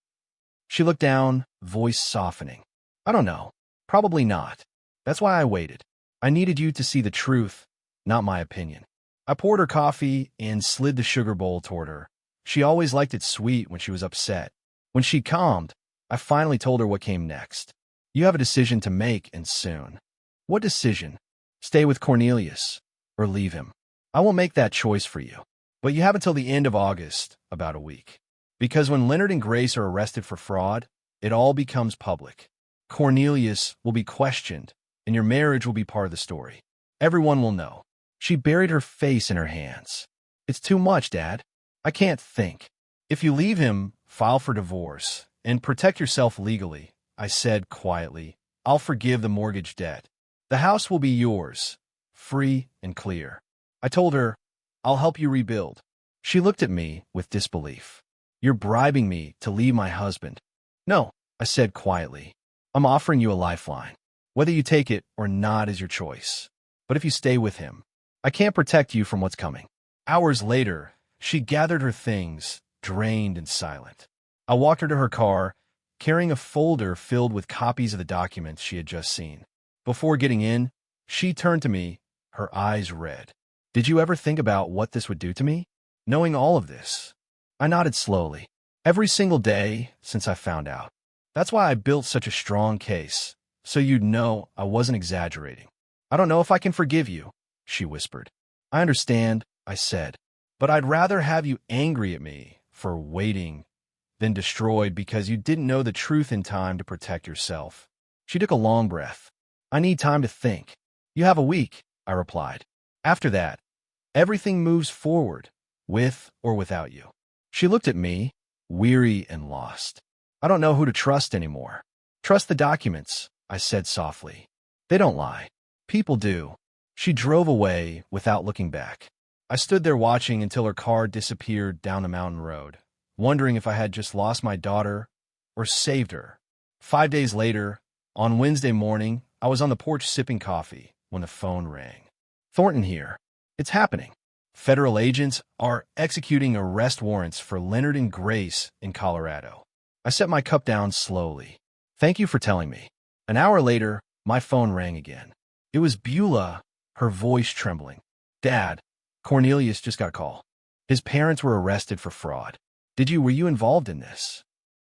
Speaker 1: She looked down, voice softening. I don't know. Probably not. That's why I waited. I needed you to see the truth, not my opinion. I poured her coffee and slid the sugar bowl toward her. She always liked it sweet when she was upset. When she calmed, I finally told her what came next. You have a decision to make, and soon. What decision? Stay with Cornelius, or leave him. I will make that choice for you. But you have until the end of August, about a week. Because when Leonard and Grace are arrested for fraud, it all becomes public. Cornelius will be questioned, and your marriage will be part of the story. Everyone will know. She buried her face in her hands. It's too much, Dad. I can't think. If you leave him, file for divorce, and protect yourself legally, I said quietly. I'll forgive the mortgage debt. The house will be yours, free and clear. I told her, I'll help you rebuild. She looked at me with disbelief. You're bribing me to leave my husband. No, I said quietly. I'm offering you a lifeline. Whether you take it or not is your choice. But if you stay with him, I can't protect you from what's coming. Hours later, she gathered her things, drained and silent. I walked her to her car, carrying a folder filled with copies of the documents she had just seen. Before getting in, she turned to me, her eyes red. Did you ever think about what this would do to me? Knowing all of this? I nodded slowly. Every single day since I found out. That's why I built such a strong case, so you'd know I wasn't exaggerating. I don't know if I can forgive you, she whispered. I understand, I said, but I'd rather have you angry at me for waiting than destroyed because you didn't know the truth in time to protect yourself. She took a long breath. I need time to think. You have a week, I replied. After that, everything moves forward, with or without you. She looked at me, weary and lost. I don't know who to trust anymore. Trust the documents, I said softly. They don't lie. People do. She drove away without looking back. I stood there watching until her car disappeared down the mountain road, wondering if I had just lost my daughter or saved her. 5 days later, on Wednesday morning, I was on the porch sipping coffee when the phone rang. Thornton here. It's happening. Federal agents are executing arrest warrants for Leonard and Grace in Colorado. I set my cup down slowly. Thank you for telling me. An hour later, my phone rang again. It was Beulah, her voice trembling. Dad, Cornelius just got a call. His parents were arrested for fraud. Were you involved in this?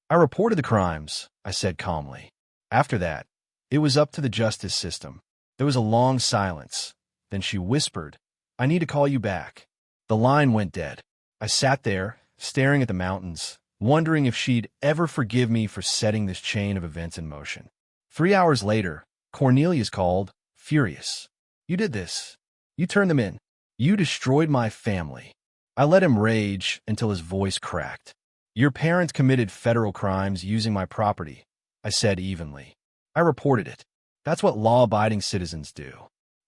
Speaker 1: I reported the crimes, I said calmly. After that, it was up to the justice system. There was a long silence. Then she whispered, I need to call you back. The line went dead. I sat there, staring at the mountains, wondering if she'd ever forgive me for setting this chain of events in motion. 3 hours later, Cornelius called, furious. You did this. You turned them in. You destroyed my family. I let him rage until his voice cracked. Your parents committed federal crimes using my property, I said evenly. I reported it. That's what law-abiding citizens do.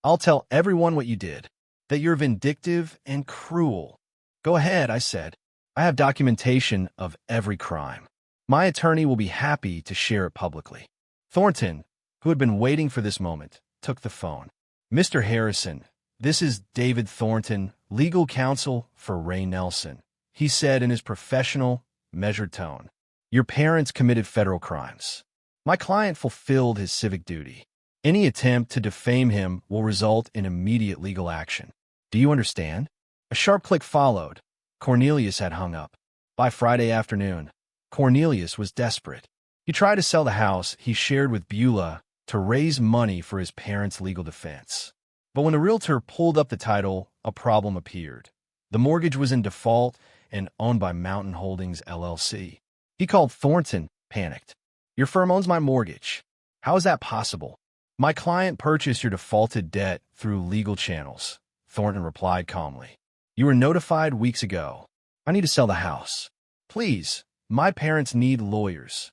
Speaker 1: I'll tell everyone what you did, that you're vindictive and cruel. Go ahead, I said. I have documentation of every crime. My attorney will be happy to share it publicly. Thornton, who had been waiting for this moment, took the phone. Mr. Harrison, this is David Thornton, legal counsel for Ray Nelson, he said in his professional, measured tone. Your parents committed federal crimes. My client fulfilled his civic duty. Any attempt to defame him will result in immediate legal action. Do you understand? A sharp click followed. Cornelius had hung up. By Friday afternoon, Cornelius was desperate. He tried to sell the house he shared with Beulah to raise money for his parents' legal defense. But when the realtor pulled up the title, a problem appeared. The mortgage was in default and owned by Mountain Holdings, LLC. He called Thornton, panicked. Your firm owns my mortgage. How is that possible? My client purchased your defaulted debt through legal channels, Thornton replied calmly. You were notified weeks ago. I need to sell the house. Please, my parents need lawyers.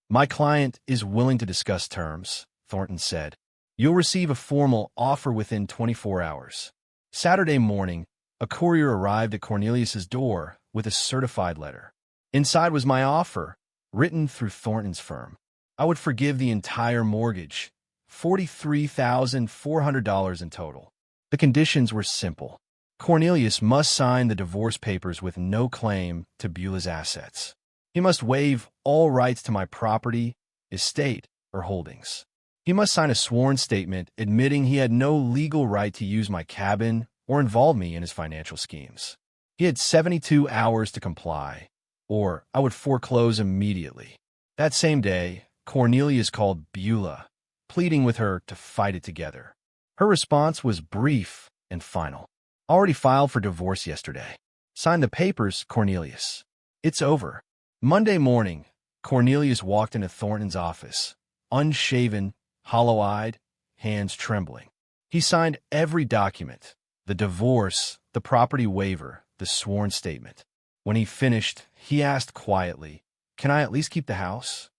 Speaker 1: My client is willing to discuss terms, Thornton said. You'll receive a formal offer within 24 hours. Saturday morning, a courier arrived at Cornelius's door with a certified letter. Inside was my offer, written through Thornton's firm. I would forgive the entire mortgage, $43,400 in total. The conditions were simple. Cornelius must sign the divorce papers with no claim to Beulah's assets. He must waive all rights to my property, estate, or holdings. He must sign a sworn statement admitting he had no legal right to use my cabin or involve me in his financial schemes. He had 72 hours to comply, or I would foreclose immediately. That same day, Cornelius called Beulah, pleading with her to fight it together. Her response was brief and final. Already filed for divorce yesterday. Signed the papers, Cornelius. It's over. Monday morning, Cornelius walked into Thornton's office, unshaven, hollow-eyed, hands trembling. He signed every document, the divorce, the property waiver, the sworn statement. When he finished, he asked quietly, "Can I at least keep the house?"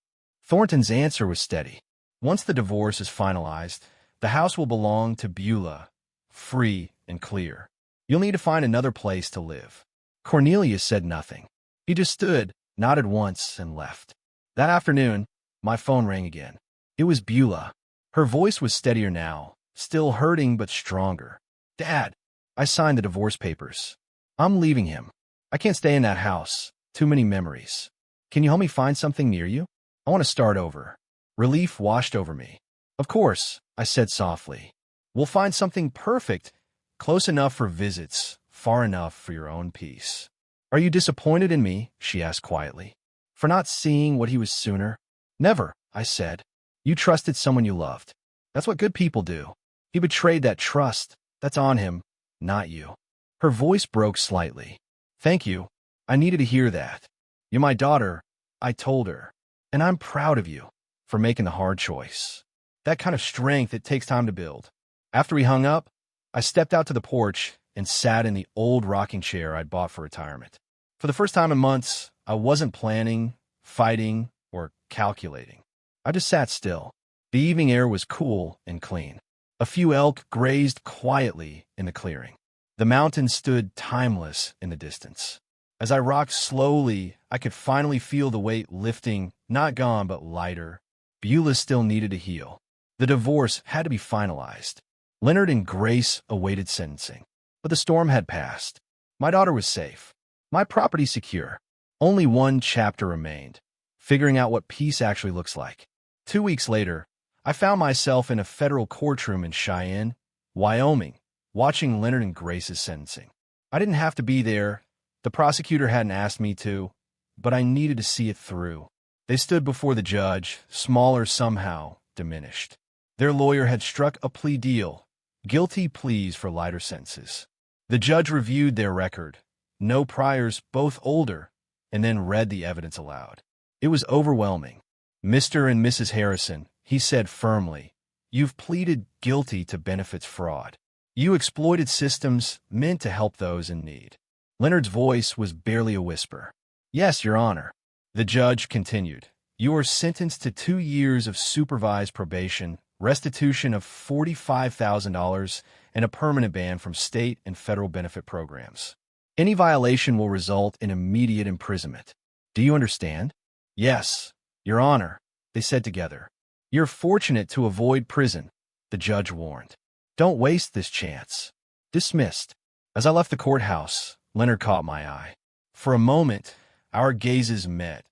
Speaker 1: Thornton's answer was steady. "Once the divorce is finalized, the house will belong to Beulah, free and clear. You'll need to find another place to live." Cornelius said nothing. He just stood, nodded once, and left. That afternoon, my phone rang again. It was Beulah. Her voice was steadier now, still hurting but stronger. "Dad, I signed the divorce papers. I'm leaving him. I can't stay in that house. Too many memories. Can you help me find something near you? I want to start over." Relief washed over me. "Of course," I said softly. "We'll find something perfect, close enough for visits, far enough for your own peace." "Are you disappointed in me?" she asked quietly. "For not seeing what he was sooner?" "Never," I said. "You trusted someone you loved. That's what good people do. He betrayed that trust. That's on him, not you." Her voice broke slightly. "Thank you. I needed to hear that. You're my daughter," I told her. "And I'm proud of you for making the hard choice. That kind of strength, it takes time to build." After we hung up, I stepped out to the porch and sat in the old rocking chair I'd bought for retirement. For the first time in months, I wasn't planning, fighting, or calculating. I just sat still. The evening air was cool and clean. A few elk grazed quietly in the clearing. The mountains stood timeless in the distance. As I rocked slowly, I could finally feel the weight lifting, not gone, but lighter. Beulah still needed to heal. The divorce had to be finalized. Leonard and Grace awaited sentencing. But the storm had passed. My daughter was safe. My property secure. Only one chapter remained, figuring out what peace actually looks like. 2 weeks later, I found myself in a federal courtroom in Cheyenne, Wyoming, watching Leonard and Grace's sentencing. I didn't have to be there. The prosecutor hadn't asked me to, but I needed to see it through. They stood before the judge, smaller somehow, diminished. Their lawyer had struck a plea deal, guilty pleas for lighter sentences. The judge reviewed their record, no priors, both older, and then read the evidence aloud. It was overwhelming. "Mr. and Mrs. Harrison," he said firmly, "you've pleaded guilty to benefits fraud. You exploited systems meant to help those in need." Leonard's voice was barely a whisper. "Yes, Your Honor." The judge continued, "You are sentenced to 2 years of supervised probation, restitution of $45,000, and a permanent ban from state and federal benefit programs. Any violation will result in immediate imprisonment. Do you understand?" "Yes, Your Honor," they said together. "You're fortunate to avoid prison," the judge warned. "Don't waste this chance." Dismissed. As I left the courthouse, Leonard caught my eye. For a moment, our gazes met.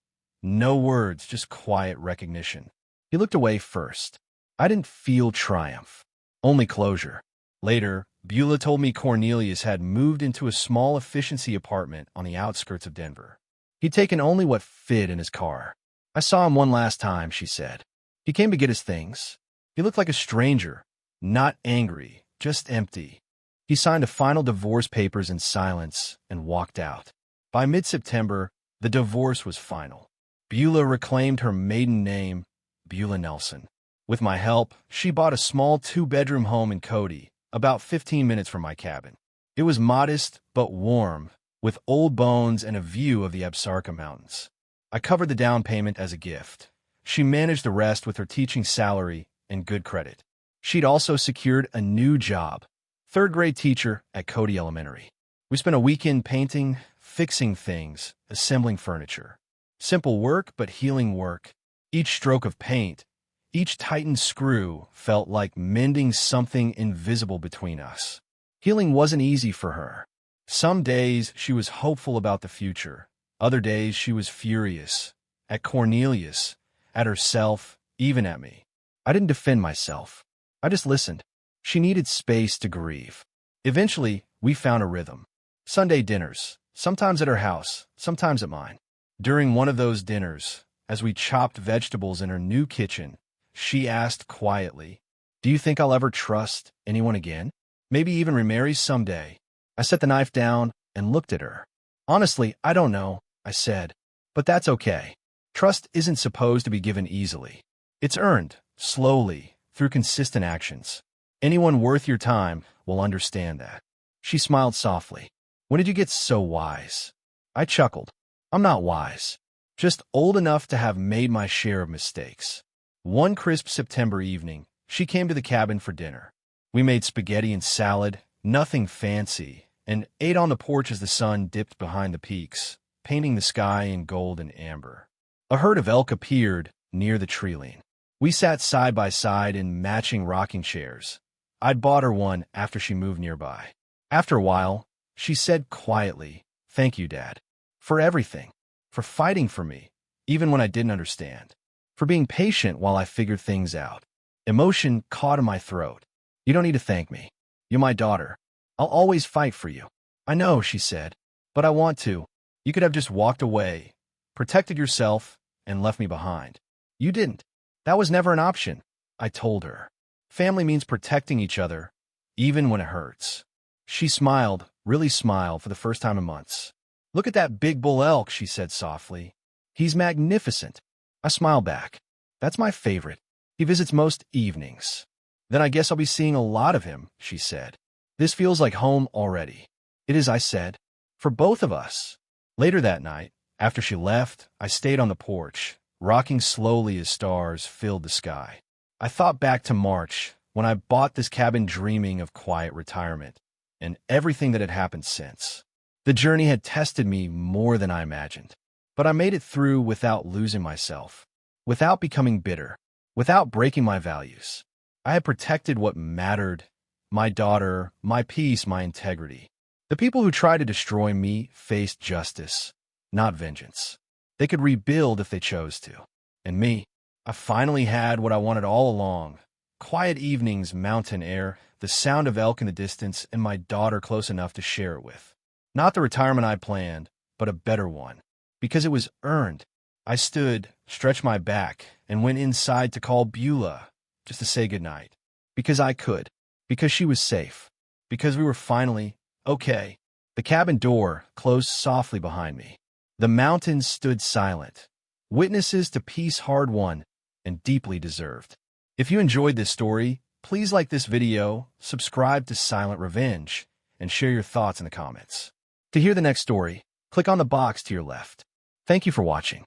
Speaker 1: No words, just quiet recognition. He looked away first. I didn't feel triumph, only closure. Later, Beulah told me Cornelius had moved into a small efficiency apartment on the outskirts of Denver. He'd taken only what fit in his car. "I saw him one last time," she said. "He came to get his things. He looked like a stranger, not angry, just empty." He signed the final divorce papers in silence and walked out. By mid-September, the divorce was final. Beulah reclaimed her maiden name, Beulah Nelson. With my help, she bought a small 2-bedroom home in Cody, about 15 minutes from my cabin. It was modest but warm, with old bones and a view of the Absarka Mountains. I covered the down payment as a gift. She managed the rest with her teaching salary and good credit. She'd also secured a new job, 3rd-grade teacher at Cody Elementary. We spent a weekend painting, fixing things, assembling furniture. Simple work, but healing work. Each stroke of paint, each tightened screw felt like mending something invisible between us. Healing wasn't easy for her. Some days she was hopeful about the future. Other days she was furious. At Cornelius, at herself, even at me. I didn't defend myself. I just listened. She needed space to grieve. Eventually, we found a rhythm. Sunday dinners, sometimes at her house, sometimes at mine. During one of those dinners, as we chopped vegetables in her new kitchen, she asked quietly, "Do you think I'll ever trust anyone again? Maybe even remarry someday?" I set the knife down and looked at her. "Honestly, I don't know," I said. "But that's okay. Trust isn't supposed to be given easily. It's earned, slowly, through consistent actions. Anyone worth your time will understand that." She smiled softly. "When did you get so wise?" I chuckled. "I'm not wise. Just old enough to have made my share of mistakes." One crisp September evening, she came to the cabin for dinner. We made spaghetti and salad, nothing fancy, and ate on the porch as the sun dipped behind the peaks, painting the sky in gold and amber. A herd of elk appeared near the tree line. We sat side by side in matching rocking chairs. I'd bought her one after she moved nearby. After a while, she said quietly, "Thank you, Dad, for everything, for fighting for me, even when I didn't understand, for being patient while I figured things out." Emotion caught in my throat. "You don't need to thank me. You're my daughter. I'll always fight for you." "I know," she said, "but I want to. You could have just walked away, protected yourself, and left me behind. You didn't. That was never an option," I told her. "Family means protecting each other, even when it hurts." She smiled, really smiled for the first time in months. "Look at that big bull elk," she said softly. "He's magnificent." I smiled back. "That's my favorite. He visits most evenings." "Then I guess I'll be seeing a lot of him," she said. "This feels like home already." "It is," I said. "For both of us." Later that night, after she left, I stayed on the porch, rocking slowly as stars filled the sky. I thought back to March, when I bought this cabin dreaming of quiet retirement, and everything that had happened since. The journey had tested me more than I imagined. But I made it through without losing myself, without becoming bitter, without breaking my values. I had protected what mattered: my daughter, my peace, my integrity. The people who tried to destroy me faced justice, not vengeance. They could rebuild if they chose to. And me, I finally had what I wanted all along: quiet evenings, mountain air, the sound of elk in the distance, and my daughter close enough to share it with. Not the retirement I planned, but a better one. Because it was earned. I stood, stretched my back, and went inside to call Beulah, just to say goodnight. Because I could. Because she was safe. Because we were finally okay. The cabin door closed softly behind me. The mountains stood silent, witnesses to peace hard won and deeply deserved. If you enjoyed this story, please like this video, subscribe to Silent Revenge, and share your thoughts in the comments. To hear the next story, click on the box to your left. Thank you for watching.